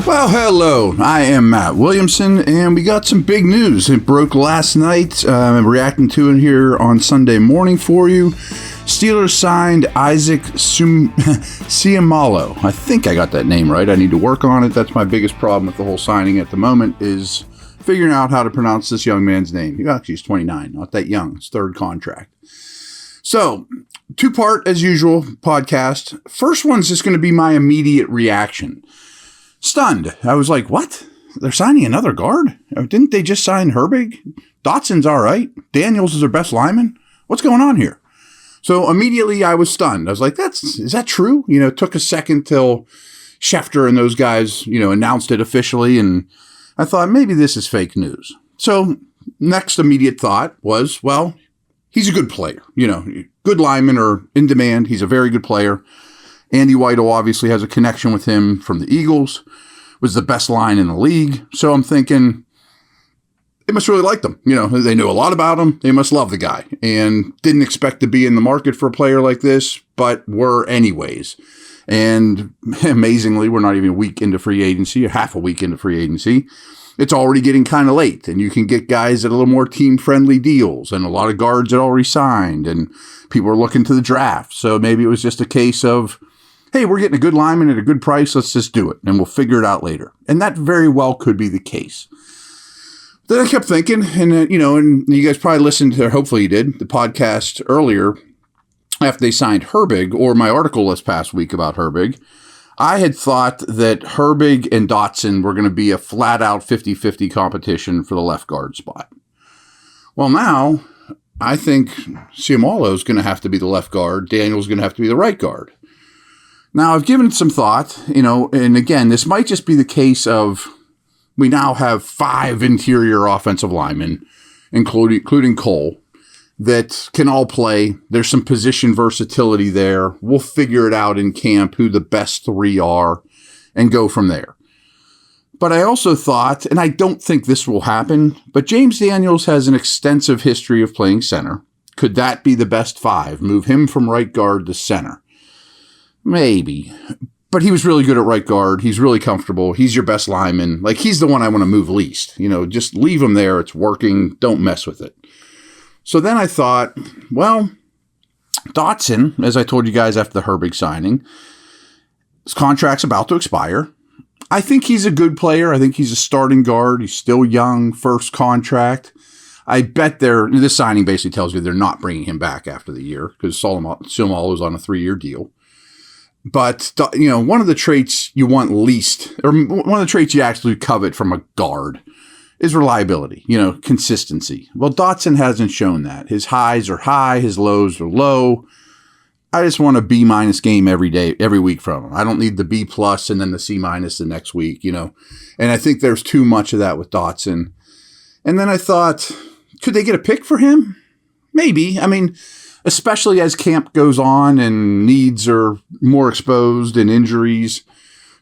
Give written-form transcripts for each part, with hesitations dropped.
Well, hello. I am Matt Williamson, and we got some big news. It broke last night. I'm reacting to it here on Sunday morning for you. Steelers signed Isaac Seumalo. I think I got that name right. I need to work on it. That's my biggest problem with the whole signing at the moment is figuring out how to pronounce this young man's name. Actually, he's 29, not that young. It's third contract. So, two-part, as usual, podcast. First one's just going to be my immediate reaction. Stunned. I was like, what? They're signing another guard? Didn't they just sign Herbig? Dotson's all right. Daniels is their best lineman. What's going on here? So immediately I was stunned. I was like, is that true? It took a second till Schefter and those guys, announced it officially. And I thought maybe this is fake news. So next immediate thought was, well, he's a good player. Good linemen are in demand. He's a very good player. Andy Whitehall obviously has a connection with him from the Eagles, was the best line in the league. So I'm thinking they must really like them. They knew a lot about him. They must love the guy and didn't expect to be in the market for a player like this, but were anyways. And amazingly, we're not even a week into free agency, or half a week into free agency. It's already getting kind of late, and you can get guys at a little more team-friendly deals, and a lot of guards had already signed, and people are looking to the draft. So maybe it was just a case of, hey, we're getting a good lineman at a good price. Let's just do it, and we'll figure it out later. And that very well could be the case. Then I kept thinking, and and you guys probably listened to, hopefully you did, the podcast earlier after they signed Herbig, or my article this past week about Herbig. I had thought that Herbig and Dotson were going to be a flat-out 50-50 competition for the left guard spot. Well, now I think Seumalo is going to have to be the left guard. Daniel's going to have to be the right guard. Now, I've given it some thought, and again, this might just be the case of we now have 5 interior offensive linemen, including Cole, that can all play. There's some position versatility there. We'll figure it out in camp who the best 3 are and go from there. But I also thought, and I don't think this will happen, but James Daniels has an extensive history of playing center. Could that be the best 5? Move him from right guard to center? Maybe. But he was really good at right guard. He's really comfortable. He's your best lineman. Like, he's the one I want to move least. Just leave him there. It's working. Don't mess with it. So then I thought, well, Dotson, as I told you guys after the Herbig signing, his contract's about to expire. I think he's a good player. I think he's a starting guard. He's still young, first contract. I bet this signing basically tells you they're not bringing him back after the year because Seumalo is on a 3-year deal. But, one of the traits you want least, or one of the traits you actually covet from a guard is reliability, consistency. Well, Dotson hasn't shown that. His highs are high, his lows are low. I just want a B- game every day, every week from him. I don't need the B+ and then the C- the next week, And I think there's too much of that with Dotson. And then I thought, could they get a pick for him? Maybe. Especially as camp goes on and needs are more exposed and injuries.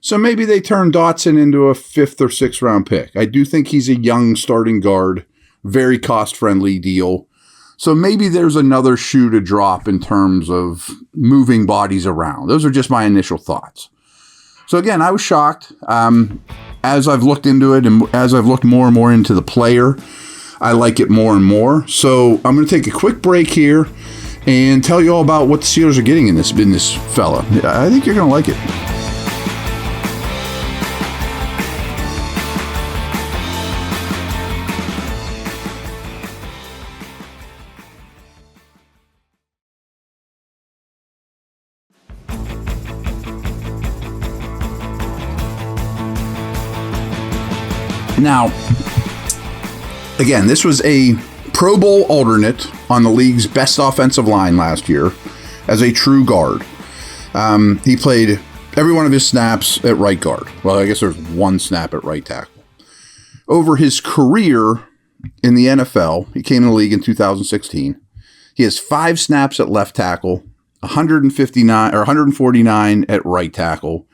So maybe they turn Dotson into a 5th or 6th round pick. I do think he's a young starting guard, very cost-friendly deal. So maybe there's another shoe to drop in terms of moving bodies around. Those are just my initial thoughts. So again, I was shocked. As I've looked into it and as I've looked more and more into the player, I like it more and more. So I'm going to take a quick break here and tell you all about what the Steelers are getting in this fella. I think you're going to like it. Now, again, this was a Pro Bowl alternate on the league's best offensive line last year as a true guard. He played every one of his snaps at right guard. Well, I guess there's one snap at right tackle. Over his career in the NFL, he came in the league in 2016. He has 5 snaps at left tackle, 149 at right tackle,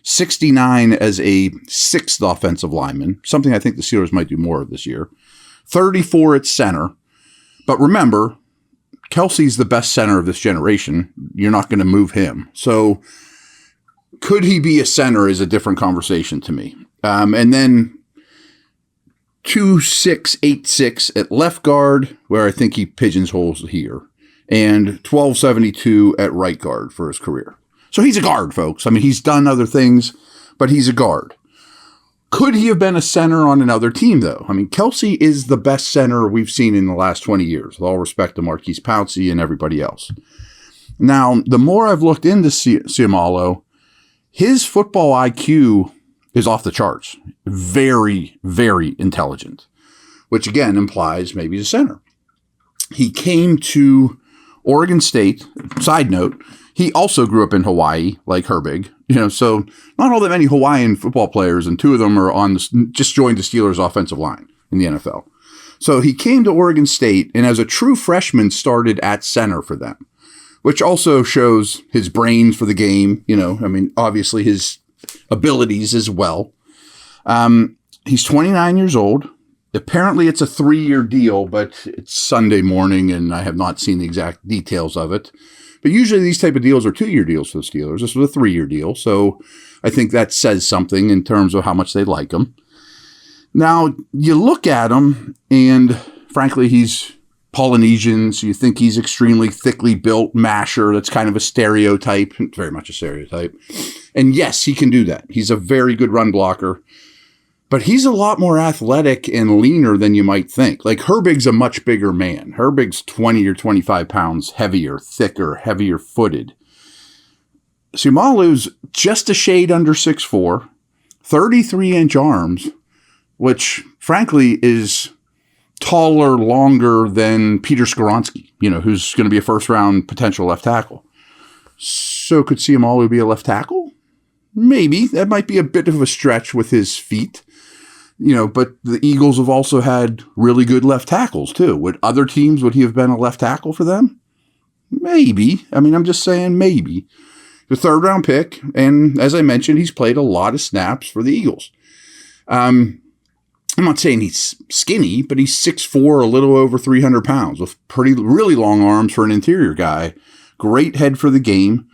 69 as a 6th offensive lineman, something I think the Steelers might do more of this year, 34 at center. But remember, Kelsey's the best center of this generation. You're not going to move him. So could he be a center is a different conversation to me. And then 2.686 at left guard, where I think he pigeonholes here, and 12.72 at right guard for his career. So he's a guard, folks. I mean, he's done other things, but he's a guard. Could he have been a center on another team, though? I mean, Kelsey is the best center we've seen in the last 20 years, with all respect to Marquise Pouncey and everybody else. Now, the more I've looked into Seumalo, his football IQ is off the charts. Very, very intelligent, which again implies maybe he's a center. He came to Oregon State. Side note, he also grew up in Hawaii, like Herbig. So not all that many Hawaiian football players, and two of them are just joined the Steelers' offensive line in the NFL. So he came to Oregon State, and as a true freshman, started at center for them, which also shows his brains for the game. Obviously his abilities as well. He's 29 years old. Apparently it's a 3-year deal, but it's Sunday morning and I have not seen the exact details of it. But usually these type of deals are 2-year deals for the Steelers. This was a 3-year deal. So I think that says something in terms of how much they like him. Now you look at him and frankly, he's Polynesian. So you think he's extremely thickly built masher. That's kind of a stereotype, very much a stereotype. And yes, he can do that. He's a very good run blocker. But he's a lot more athletic and leaner than you might think. Like Herbig's a much bigger man. Herbig's 20 or 25 pounds heavier, thicker, heavier footed. Seumalo's just a shade under 6'4", 33-inch arms, which frankly is taller, longer than Peter Skoronski, who's going to be a first-round potential left tackle. So could Seumalo be a left tackle? Maybe. That might be a bit of a stretch with his feet. But the Eagles have also had really good left tackles too. Would he have been a left tackle for them? Maybe. I'm just saying maybe. The 3rd round pick, and as I mentioned, he's played a lot of snaps for the Eagles. I'm not saying he's skinny, but he's 6'4", a little over 300 pounds, with really long arms for an interior guy. Great head for the game.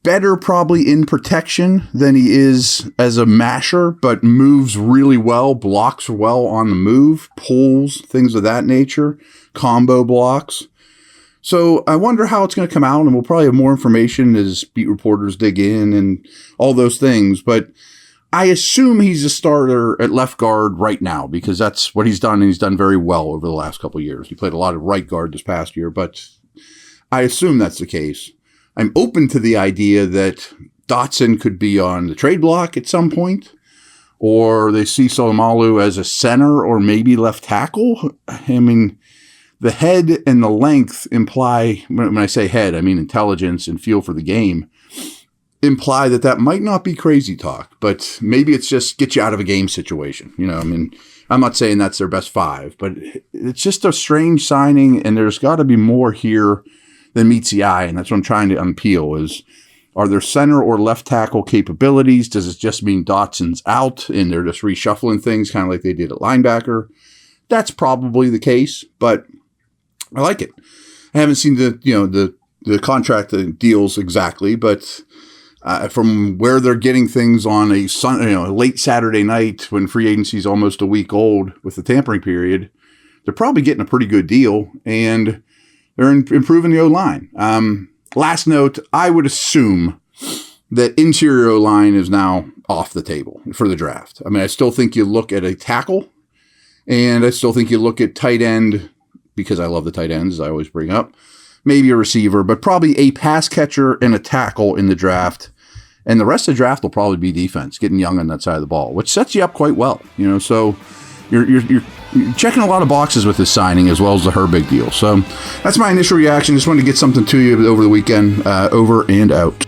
Better probably in protection than he is as a masher, but moves really well, blocks well on the move, pulls, things of that nature, combo blocks. So I wonder how it's going to come out, and we'll probably have more information as beat reporters dig in and all those things. But I assume he's a starter at left guard right now because that's what he's done, and he's done very well over the last couple of years. He played a lot of right guard this past year, but I assume that's the case. I'm open to the idea that Dotson could be on the trade block at some point, or they see Seumalo as a center or maybe left tackle. The head and the length imply, when I say head, I mean intelligence and feel for the game, imply that might not be crazy talk, but maybe it's just get you out of a game situation. I'm not saying that's their best 5, but it's just a strange signing, and there's got to be more here than meets the eye, and that's what I'm trying to unpeel is, are there center or left tackle capabilities? Does it just mean Dotson's out and they're just reshuffling things kind of like they did at linebacker? That's probably the case, but I like it. I haven't seen the contract deals exactly, but from where they're getting things on a late Saturday night when free agency is almost a week old with the tampering period, they're probably getting a pretty good deal, and they're improving the O-line. Last note, I would assume that interior O-line is now off the table for the draft. I still think you look at a tackle, and I still think you look at tight end, because I love the tight ends, as I always bring up, maybe a receiver, but probably a pass catcher and a tackle in the draft. And the rest of the draft will probably be defense, getting young on that side of the ball, which sets you up quite well. So you're checking a lot of boxes with this signing as well as the Herbig deal. So that's my initial reaction. Just wanted to get something to you over the weekend. Over and out.